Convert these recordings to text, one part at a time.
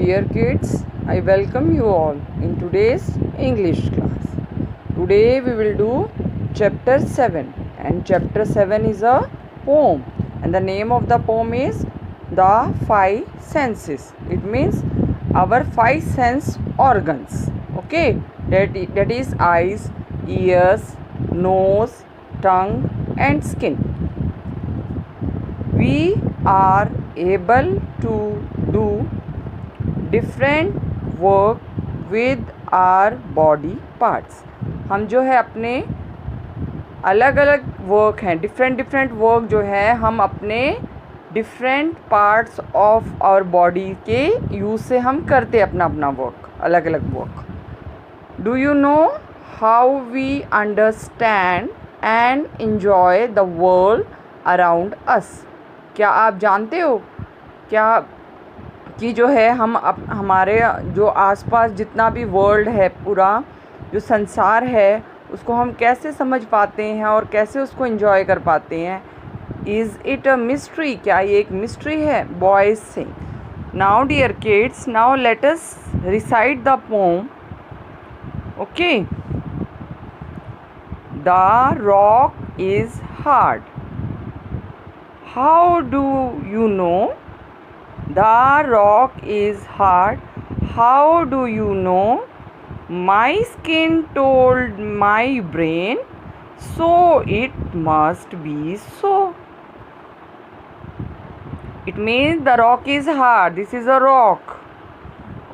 Dear kids, I welcome you all in today's English class. Today we will do chapter 7, and chapter 7 is a poem, and the name of the poem is The Five Senses. It means our five sense organs. Okay, that is eyes, ears, nose, tongue and skin. We are able to do different work with our body parts. हम जो है अपने अलग अलग work हैं, different work जो है हम अपने different parts of our body के यूज़ से हम करते हैं अपना वर्क, अलग अलग work. Do you know how we understand and enjoy the world around us? क्या आप जानते हो क्या कि जो है हम हमारे जो आसपास जितना भी वर्ल्ड है, पूरा जो संसार है, उसको हम कैसे समझ पाते हैं और कैसे उसको एंजॉय कर पाते हैं? Is it a mystery? क्या ये एक मिस्ट्री है? Boys sing. Now dear kids, now let us recite the poem. Okay. The rock is hard. How do you know? The rock is hard. How do you know? My skin told my brain, so it must be so. It means the rock is hard. This is a rock.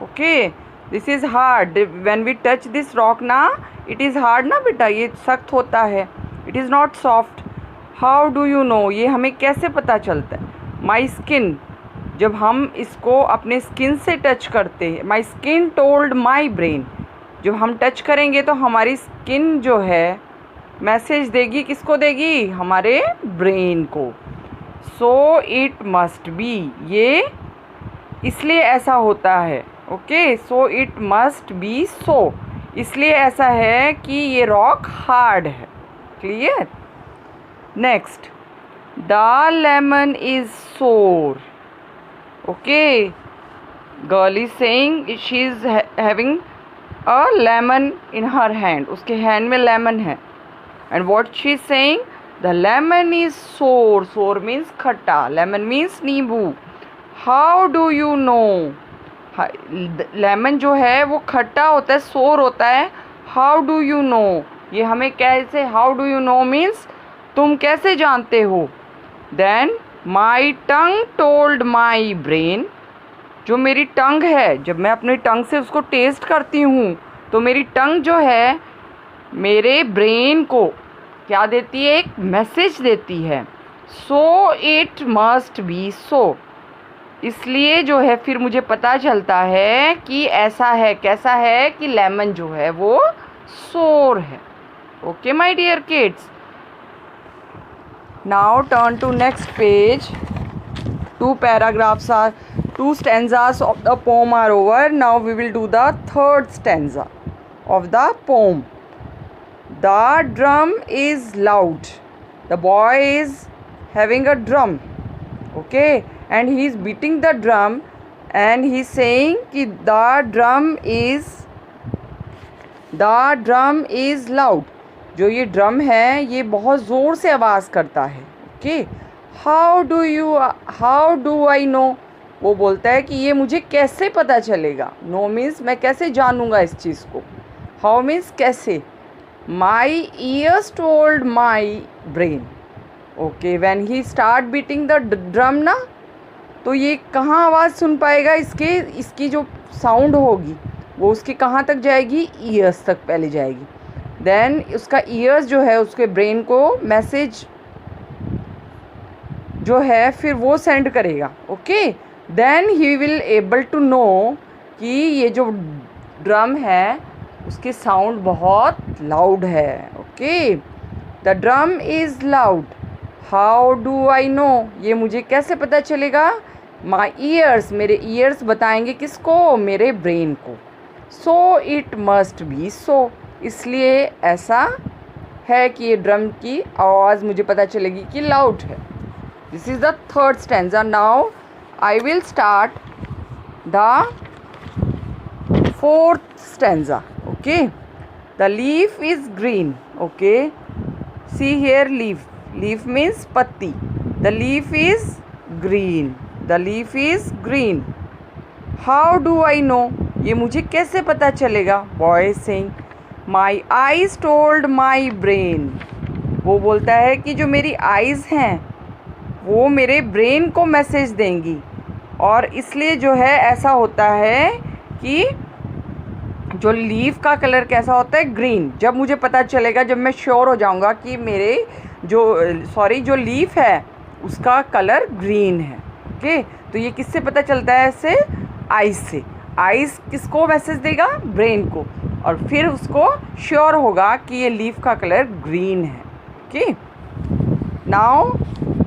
Okay, this is hard. When we touch this rock na, it is hard ना बेटा, ये सख्त होता है. It is not soft. How do you no? ये हमें कैसे पता चलता है? माई स्किन, जब हम इसको अपने स्किन से टच करते हैं, my skin told my brain, जब हम टच करेंगे तो हमारी स्किन जो है मैसेज देगी. किसको देगी? हमारे ब्रेन को. सो इट मस्ट बी, ये इसलिए ऐसा होता है. Okay, so it must be so, इसलिए ऐसा है कि ये रॉक हार्ड है. Clear? Next, the lemon is sore. Okay, girl is saying she is having a lemon in her hand. उसके hand में lemon है. And what she is saying? The lemon is sore. Sore means खट्टा. Lemon means नींबू. How do you know? Lemon जो है वो खट्टा होता है, sore होता है. How do you know? ये हमें कैसे? How do you know means तुम कैसे जानते हो? Then my tongue told my brain, जो मेरी टंग है, जब मैं अपनी टंग से उसको टेस्ट करती हूँ तो मेरी टंग जो है मेरे ब्रेन को क्या देती है? एक मैसेज देती है. सो इट मस्ट बी सो, इसलिए जो है फिर मुझे पता चलता है कि ऐसा है. कैसा है? कि लेमन जो है वो सोर है. Okay my dear kids. Now turn to next page. Two stanzas of the poem are over. Now we will do the third stanza of the poem. The drum is loud. The boy is having a drum. Okay, and he is beating the drum and he is saying कि the drum is loud. जो ये drum है ये बहुत ज़ोर से आवाज़ करता है. Okay. How do I know? वो बोलता है कि ये मुझे कैसे पता चलेगा? नो मीन्स मैं कैसे जानूँगा इस चीज़ को. हाउ मीन्स कैसे. My ears told my brain. Okay, when he start beating the drum ना, तो ये कहाँ आवाज़ सुन पाएगा? इसकी जो साउंड होगी वो उसकी कहाँ तक जाएगी? ईयर्स तक पहले जाएगी. देन उसका ईयर्स जो है उसके ब्रेन को मैसेज जो है फिर वो सेंड करेगा. Okay, then he will able to know कि ये जो ड्रम है उसकी साउंड बहुत लाउड है. Okay, the drum is loud. How do I know? ये मुझे कैसे पता चलेगा? माई ईयर्स, मेरे ईयर्स बताएंगे किसको? मेरे ब्रेन को. सो इट मस्ट बी सो, इसलिए ऐसा है कि ये ड्रम की आवाज़ मुझे पता चलेगी कि लाउड है. This is the third stanza. Now I will start the fourth stanza. Okay, the leaf is green. Okay, see here, leaf means patti. The leaf is green. The leaf is green. How do I know? ये मुझे कैसे पता चलेगा? Boy is saying, my eyes told my brain. वो बोलता है कि जो मेरी आइज़ हैं वो मेरे ब्रेन को मैसेज देंगी, और इसलिए जो है ऐसा होता है कि जो लीफ का कलर कैसा होता है, ग्रीन। जब मुझे पता चलेगा, जब मैं श्योर हो जाऊंगा कि मेरे जो लीफ है उसका कलर ग्रीन है। ओके, तो ये किससे पता चलता है? ऐसे आइज़ से। आइज़ किसको मैसेज देगा? ब्रेन को, और फिर उसको श्योर होगा कि ये लीफ का कलर ग्रीन है। Okay, now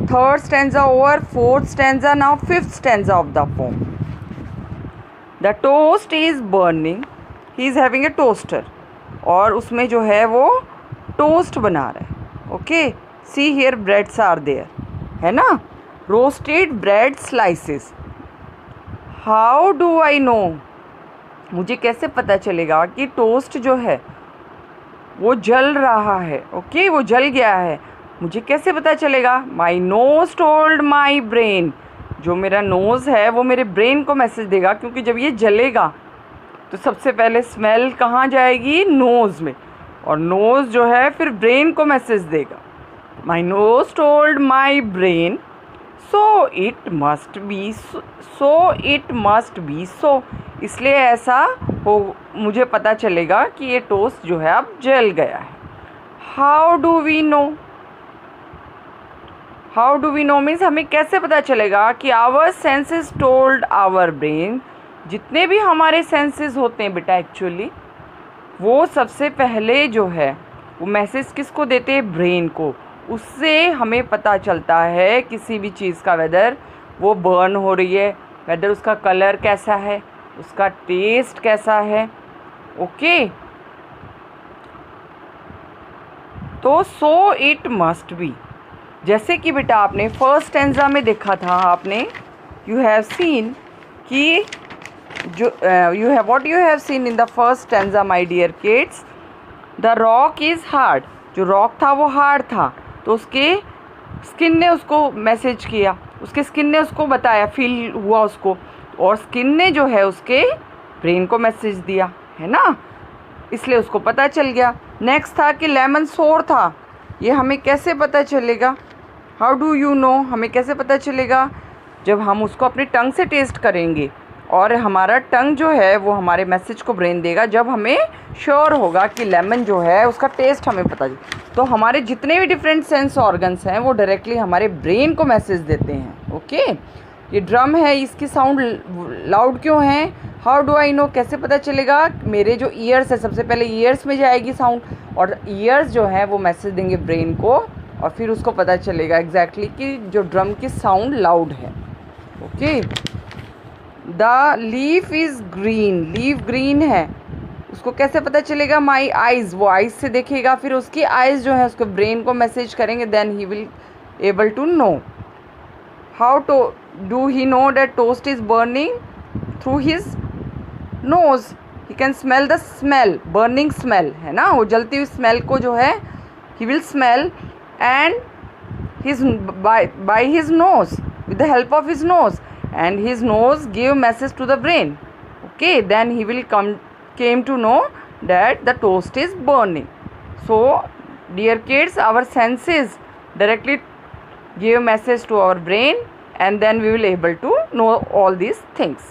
third stanza over, fourth stanza, now fifth stanza of the poem. The toast is burning. He is having a toaster, और उसमें जो है वो टोस्ट बना रहा है। Okay, see here breads are there, है ना, roasted bread slices. How do I know? मुझे कैसे पता चलेगा कि टोस्ट जो है वो जल रहा है? ओके, वो जल गया है। मुझे कैसे पता चलेगा? माई नोज टोल्ड माई ब्रेन। जो मेरा नोज़ है वो मेरे ब्रेन को मैसेज देगा, क्योंकि जब ये जलेगा तो सबसे पहले स्मेल कहाँ जाएगी? नोज़ में, और नोज़ जो है फिर ब्रेन को मैसेज देगा। My nose told my brain, so it must be so. इसलिए ऐसा हो, मुझे पता चलेगा कि ये टोस्ट जो है अब जल गया है। How do we know? How do we know means हमें कैसे पता चलेगा कि our senses told our brain. जितने भी हमारे सेंसेस होते हैं बेटा, एक्चुअली वो सबसे पहले जो है वो मैसेज किसको देते हैं? ब्रेन को। उससे हमें पता चलता है किसी भी चीज़ का, वेदर वो बर्न हो रही है, वेदर उसका कलर कैसा है, उसका टेस्ट कैसा है। ओके, तो सो इट मस्ट बी। जैसे कि बेटा आपने फर्स्ट स्टैंजा में देखा था, आपने यू हैव सीन कि जो what you have seen in the first stanza my dear kids, the rock is hard. जो रॉक था वो हार्ड था, तो उसके स्किन ने उसको मैसेज किया, उसके स्किन ने उसको बताया, फील हुआ उसको, और स्किन ने जो है उसके ब्रेन को मैसेज दिया, है ना, इसलिए उसको पता चल गया। नेक्स्ट था कि लेमन सोर था। ये हमें कैसे पता चलेगा? How do you no? हमें कैसे पता चलेगा? जब हम उसको अपने टंग से टेस्ट करेंगे, और हमारा टंग जो है वो हमारे मैसेज को ब्रेन देगा, जब हमें श्योर होगा कि लेमन जो है उसका टेस्ट हमें पता चले। तो हमारे जितने भी डिफरेंट सेंस ऑर्गन्स हैं वो डायरेक्टली हमारे ब्रेन को मैसेज देते हैं। ओके, ये ड्रम है, इसकी साउंड लाउड क्यों है? How do I know? कैसे पता चलेगा? मेरे जो ईयर्स है, सबसे पहले ईयर्स में जाएगी साउंड, और ईयर्स जो है वो मैसेज देंगे ब्रेन को, और फिर उसको पता चलेगा एग्जैक्टली कि जो ड्रम की साउंड लाउड है। Okay, the leaf is green. Leaf green है, उसको कैसे पता चलेगा? माई आइज़, वो आइज़ से देखेगा, फिर उसकी आइज़ जो है उसको ब्रेन को मैसेज करेंगे, then he will able to know. How to do he know that toast is burning? Through his nose. He can smell the smell, burning smell, है ना, वो जलती हुई स्मेल को जो है he will smell, and his by his nose, with the help of his nose, and his nose give message to the brain. Okay, then he will came to know that the toast is burning. So dear kids, our senses directly give message to our brain, and then we will able to know all these things.